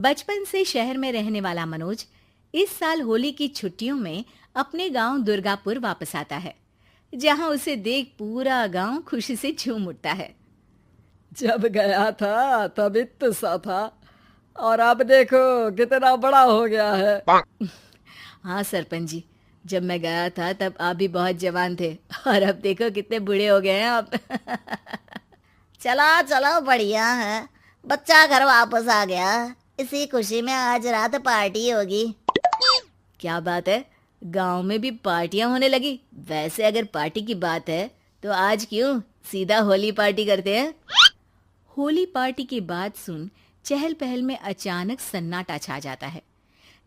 बचपन से शहर में रहने वाला मनोज इस साल होली की छुट्टियों में अपने गांव दुर्गापुर वापस आता है, जहां उसे देख पूरा गांव खुशी से झूम उठता है। जब गया था तब इतना सा था और अब देखो कितना बड़ा हो गया है। हाँ सरपंच जी, जब मैं गया था तब आप भी बहुत जवान थे और अब देखो कितने बूढ़े हो गए हैं आप। चलो चलो बढ़िया है, बच्चा घर वापस आ गया। इसी खुशी में आज रात पार्टी होगी। क्या बात है, गांव में भी पार्टियां होने लगी। वैसे अगर पार्टी की बात है तो आज क्यों सीधा होली पार्टी करते हैं। होली पार्टी की बात सुन चहल पहल में अचानक सन्नाटा छा जाता है,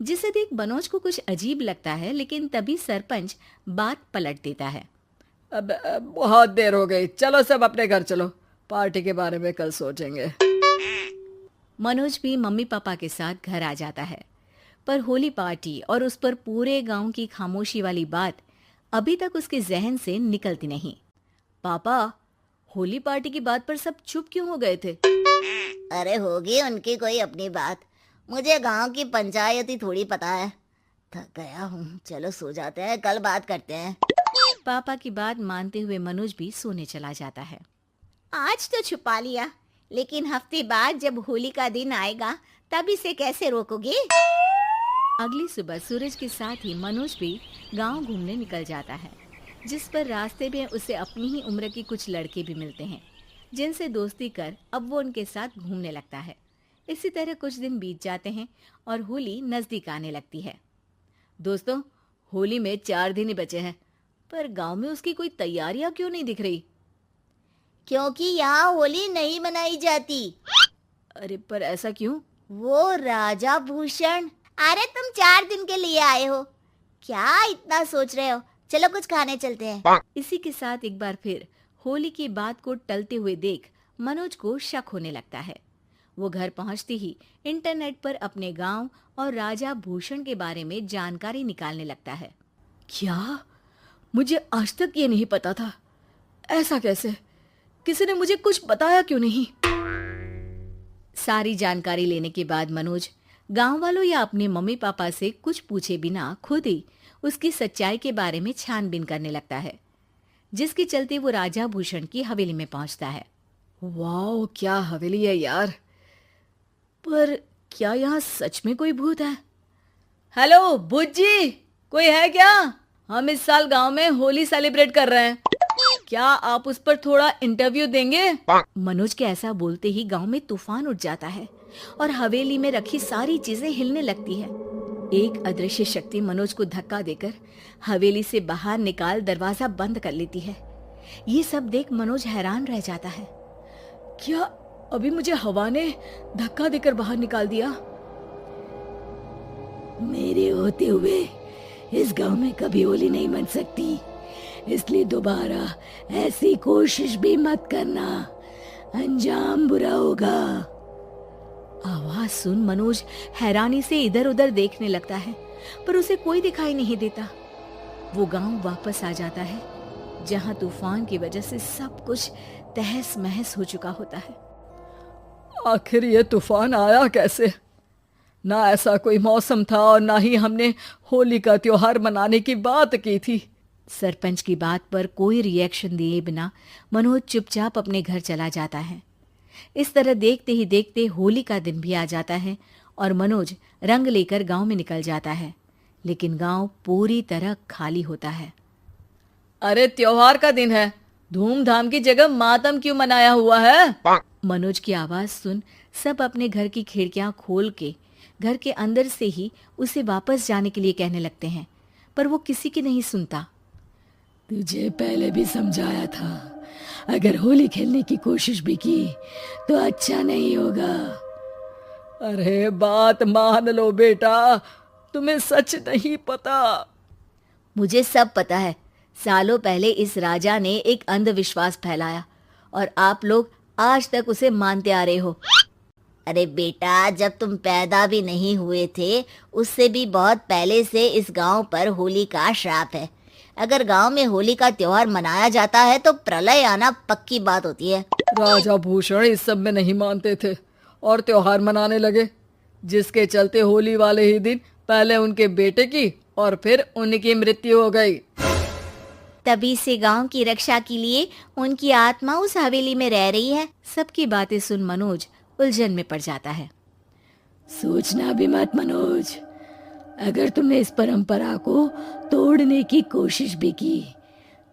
जिसे देख मनोज को कुछ अजीब लगता है। लेकिन तभी सरपंच बात पलट देता है। अब बहुत देर हो गई, चलो सब अपने घर चलो, पार्टी के बारे में कल सोचेंगे। मनोज भी मम्मी पापा के साथ घर आ जाता है, पर होली पार्टी और उस पर पूरे गांव की खामोशी वाली बात अभी तक उसके जहन से निकलती नहीं। पापा, होली पार्टी की बात पर सब चुप क्यों हो गए थे? अरे होगी उनकी कोई अपनी बात, मुझे गांव की पंचायती थोड़ी पता है। थक गया हूँ, चलो सो जाते हैं, कल बात करते हैं। पापा की बात मानते हुए मनोज भी सोने चला जाता है। आज तो छुपा लिया, लेकिन हफ्ते बाद जब होली का दिन आएगा तब इसे कैसे रोकोगे? अगली सुबह सूरज के साथ ही मनोज भी गांव घूमने निकल जाता है, जिस पर रास्ते में उसे अपनी ही उम्र के कुछ लड़के भी मिलते हैं, जिनसे दोस्ती कर अब वो उनके साथ घूमने लगता है। इसी तरह कुछ दिन बीत जाते हैं और होली नजदीक आने लगती है। दोस्तों, होली में 4 दिन ही बचे हैं, पर गांव में उसकी कोई तैयारियां क्यों नहीं दिख रही? क्योंकि यहाँ होली नहीं मनाई जाती। अरे पर ऐसा क्यों? वो राजा भूषण। अरे तुम 4 दिन के लिए आए हो, क्या इतना सोच रहे हो? चलो कुछ खाने चलते हैं। इसी के साथ एक बार फिर होली की बात को टलते हुए देख मनोज को शक होने लगता है। वो घर पहुंचते ही इंटरनेट पर अपने गांव और राजा भूषण के बारे में जानकारी निकालने लगता है। क्या? मुझे आज तक ये नहीं पता था। ऐसा कैसे? किसी ने मुझे कुछ बताया क्यों नहीं? सारी जानकारी लेने के बाद मनोज गांव वालों या अपने मम्मी पापा से कुछ पूछे बिना खुद ही उसकी सच्चाई के बारे में छानबीन करने लगता है, जिसके चलते वो राजा भूषण की हवेली में पहुंचता है। वाह, क्या हवेली है यार। पर क्या यहाँ सच में कोई भूत है? हेलो भूत जी, कोई है क्या? हम इस साल गांव में होली सेलिब्रेट कर रहे हैं, क्या आप उस पर थोड़ा इंटरव्यू देंगे? मनोज के ऐसा बोलते ही गांव में तूफान उठ जाता है और हवेली में रखी सारी चीजें हिलने लगती है। एक अदृश्य शक्ति मनोज को धक्का देकर हवेली से बाहर निकाल दरवाजा बंद कर लेती है। ये सब देख मनोज हैरान रह जाता है। क्या अभी मुझे हवा ने धक्का देकर बाहर निकाल दिया? मेरे होते हुए इस गांव में कभी होली नहीं मन सकती, इसलिए दोबारा ऐसी कोशिश भी मत करना, अंजाम बुरा होगा। आवाज सुन मनोज हैरानी से इधर उधर देखने लगता है, पर उसे कोई दिखाई नहीं देता। वो गांव वापस आ जाता है, जहां तूफान की वजह से सब कुछ तहस महस हो चुका होता है। आखिर ये तूफान आया कैसे? ना ऐसा कोई मौसम था और ना ही हमने होली का त्योहार मनाने की बात की थी। सरपंच की बात पर कोई रिएक्शन दिए बिना मनोज चुपचाप अपने घर चला जाता है। इस तरह देखते ही देखते होली का दिन भी आ जाता है और मनोज रंग लेकर गांव में निकल जाता है, लेकिन गांव पूरी तरह खाली होता है। अरे त्योहार का दिन है, धूमधाम की जगह मातम क्यों मनाया हुआ है? मनोज की आवाज सुन सब अपने घर की खिड़कियां खोल के घर के अंदर से ही उसे वापस जाने के लिए कहने लगते हैं, पर वो किसी की नहीं सुनता। तुझे पहले भी समझाया था, अगर होली खेलने की कोशिश भी की तो अच्छा नहीं होगा। अरे बात मान लो बेटा, तुम्हें सच नहीं पता। मुझे सब पता है। सालों पहले इस राजा ने एक अंधविश्वास फैलाया और आप लोग आज तक उसे मानते आ रहे हो। अरे बेटा, जब तुम पैदा भी नहीं हुए थे उससे भी बहुत पहले से इस गांव पर होली का श्राप है। अगर गांव में होली का त्योहार मनाया जाता है तो प्रलय आना पक्की बात होती है। राजा भूषण इस सब में नहीं मानते थे और त्योहार मनाने लगे। जिसके चलते होली वाले ही दिन पहले उनके बेटे की और फिर उनकी मृत्यु हो गई। तभी से गांव की रक्षा के लिए उनकी आत्मा उस हवेली में रह रही है। सबकी बातें सुन मनोज उलझन में पड़ जाता है। सोचना भी मत मनोज, अगर तुमने इस परंपरा को तोड़ने की कोशिश भी की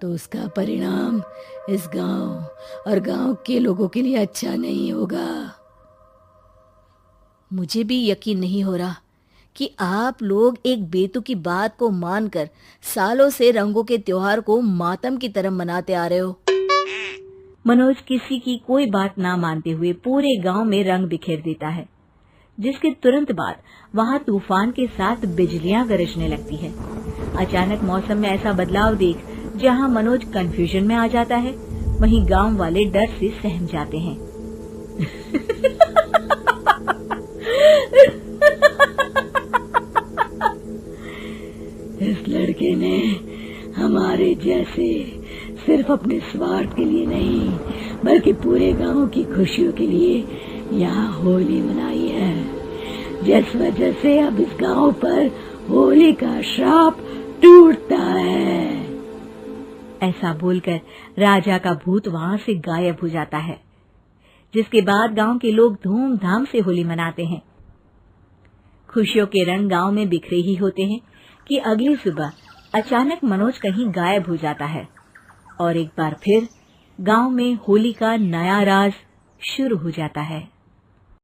तो उसका परिणाम इस गांव और गांव के लोगों के लिए अच्छा नहीं होगा। मुझे भी यकीन नहीं हो रहा कि आप लोग एक बेतुकी बात को मानकर सालों से रंगों के त्योहार को मातम की तरह मनाते आ रहे हो। मनोज किसी की कोई बात ना मानते हुए पूरे गांव में रंग बिखेर देता है, जिसके तुरंत बाद वहां तूफान के साथ बिजलियां गरजने लगती है। अचानक मौसम में ऐसा बदलाव देख जहां मनोज कंफ्यूजन में आ जाता है, वहीं गांव वाले डर से सहम जाते हैं। इस लड़के ने हमारे जैसे सिर्फ अपने स्वार्थ के लिए नहीं बल्कि पूरे गांव की खुशियों के लिए यहाँ होली मनाई है, जिस वजह से अब इस गांव पर होली का श्राप टूटता है। ऐसा बोलकर राजा का भूत वहां से गायब हो जाता है, जिसके बाद गांव के लोग धूमधाम से होली मनाते हैं। खुशियों के रंग गांव में बिखरे ही होते हैं कि अगली सुबह अचानक मनोज कहीं गायब हो जाता है और एक बार फिर गांव में होली का नया राज शुरू हो जाता है।